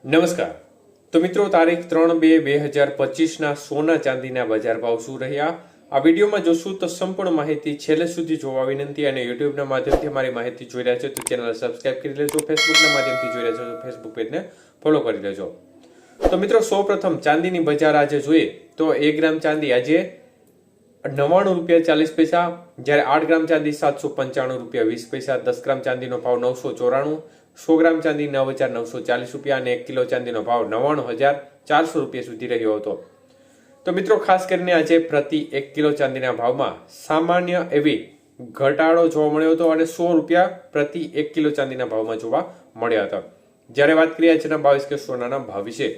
નમસ્કાર. તો મિત્રો, તારીખ 3/2/2025 સોના ચાંદીના બજાર ભાવ શું રહ્યા આ વિડીયોમાં જોશું. તો સંપૂર્ણ માહિતી છેલ્લે સુધી જોવા વિનંતી. અને યુટ્યુબના માધ્યમથી મારી માહિતી જોઈ રહ્યા છો તો ચેનલ સબસ્ક્રાઇબ કરી લેજો. ફેસબુકના માધ્યમથી જોઈ રહ્યા છો તો ફેસબુક પેજને ફોલો કરી લેજો. તો મિત્રો, સૌપ્રથમ ચાંદીની બજાર આજે જોઈએ તો 1 ગ્રામ ચાંદી આજે 99 રૂપિયા 40 પૈસા, જ્યારે 8 ગ્રામ ચાંદી 795 રૂપિયા 20 પૈસા, 10 ગ્રામ ચાંદીનો ભાવ 994, 100 ગ્રામ ચાંદી 9,940 રૂપિયા અને 1 કિલો ચાંદીનો ભાવ 99,400 રૂપિયા સુધી રહ્યો હતો. તો મિત્રો, ખાસ કરીને આજે પ્રતિ 1 કિલો ચાંદીના ભાવમાં સામાન્ય એવી ઘટાડો જોવા મળ્યો હતો અને 100 રૂપિયા પ્રતિ 1 કિલો ચાંદીના ભાવમાં જોવા મળ્યા હતા. જ્યારે વાત કરીએ આજના 22 કે સોનાના ભાવ વિશે,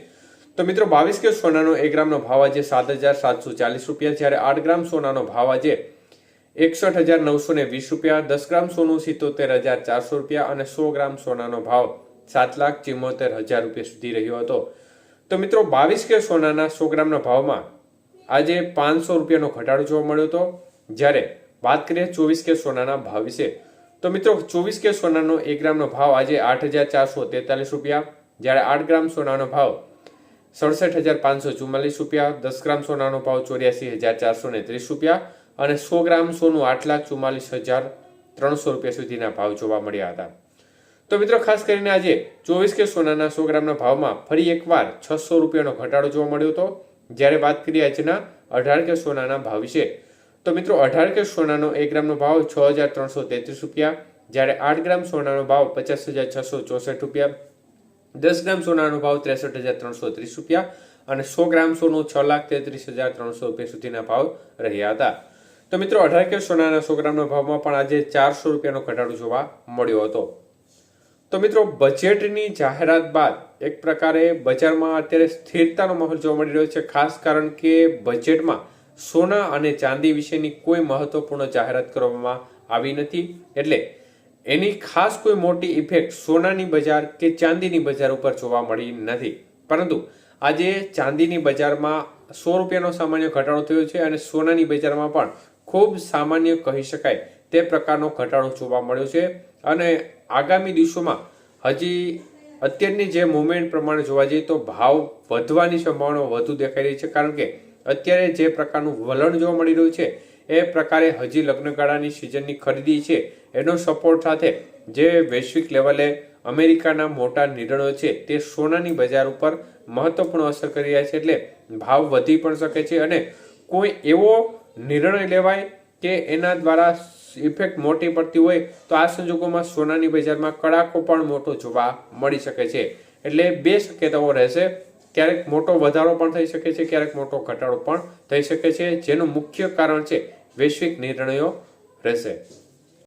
તો મિત્રો 22 કે સોનાનો 1 ગ્રામનો ભાવ આજે 7,740 રૂપિયા, જ્યારે 8 ગ્રામ સોનાનો ભાવ આજે 61,920 રૂપિયા, 10 ગ્રામ સોનું 77,400 રૂપિયા અને 100 ગ્રામ સોનાનો ભાવ 7,74,000 રૂપિયા સુધી રહ્યો હતો. તો મિત્રો, 22 કે સોનાના 100 ગ્રામના ભાવમાં આજે 500 રૂપિયાનો ઘટાડો જોવા મળ્યો હતો. જ્યારે વાત કરીએ 24 કે સોનાના ભાવ વિશે, તો મિત્રો 24 કે સોનાનો 1 ગ્રામનો ભાવ આજે 8,443 રૂપિયા, જ્યારે 8 ગ્રામ સોનાનો ભાવ 67,544 રૂપિયા, 10 ગ્રામ સોનાનો ભાવ 84,430 રૂપિયા અને 100 ગ્રામ સોનું 8,44,300 રૂપિયા સુધીના ભાવ જોવા મળ્યા હતા. તો મિત્રો, ખાસ કરીને આજે 24 કે સોનાના 100 ગ્રામના ભાવમાં ફરી એકવાર 600 રૂપિયાનો ઘટાડો જોવા મળ્યો હતો. જ્યારે વાત કરીએ આજના 18 કે સોનાના ભાવ વિશે, તો મિત્રો 18 કે સોનાનો 1 ગ્રામનો ભાવ 6,333 રૂપિયા, જ્યારે 8 ગ્રામ સોનાનો ભાવ 50,664 રૂપિયા, 10 ગ્રામ સોનાનો ભાવ 63,330 રૂપિયા અને 100 ગ્રામ સોનું 6,33,300 રૂપિયા સુધીના ભાવ રહ્યા હતા. તો મિત્રો, 18 કે સોનાના 100 ગ્રામના ભાવમાં પણ આજે 400 રૂપિયાનો ઘટાડો જોવા મળ્યો હતો. તો મિત્રો, બજેટની જાહેરાત બાદ એક પ્રકારે બજારમાં અત્યારે સ્થિરતાનો માહોલ જોવા મળી રહ્યો છે. ખાસ કારણ કે બજેટમાં સોના અને ચાંદી વિશેની કોઈ મહત્વપૂર્ણ જાહેરાત કરવામાં આવી નથી, એટલે એની ખાસ કોઈ મોટી ઇફેક્ટ સોનાની બજાર કે ચાંદીની બજાર ઉપર જોવા મળી નથી. પરંતુ આજે ચાંદીની બજારમાં 100 રૂપિયાનો સામાન્ય ઘટાડો થયો છે અને સોનાની બજારમાં પણ ખૂબ સામાન્ય કહી શકાય તે પ્રકારનો ઘટાડો જોવા મળ્યો છે. અને આગામી દિવસોમાં હજી અત્યારની જે મુવમેન્ટ પ્રમાણે જોવા જઈએ તો ભાવ વધવાની સંભાવના વધુ દેખાઈ રહી છે. કારણ કે અત્યારે જે પ્રકારનું વલણ જોવા મળી રહ્યું છે એ પ્રકારે હજી લગ્નગાળાની સિઝનની ખરીદી છે એનો સપોર્ટ સાથે જે વૈશ્વિક લેવલે અમેરિકાના મોટા નિર્ણયો છે તે સોનાની બજાર ઉપર મહત્વપૂર્ણ અસર કરી રહ્યા છે. એટલે ભાવ વધી પણ શકે છે અને કોઈ એવો નિર્ણય લેવાય કે એના દ્વારા ઇફેક્ટ મોટી પડતી હોય તો આ સંજોગોમાં સોનાની બજારમાં કડાકો પણ મોટો જોવા મળી શકે છે. એટલે બે શક્યતાઓ રહેશે, ક્યારેક મોટો વધારો પણ થઈ શકે છે, ક્યારેક મોટો ઘટાડો પણ થઈ શકે છે, જેનું મુખ્ય કારણ છે વૈશ્વિક નિર્ણયો રહેશે.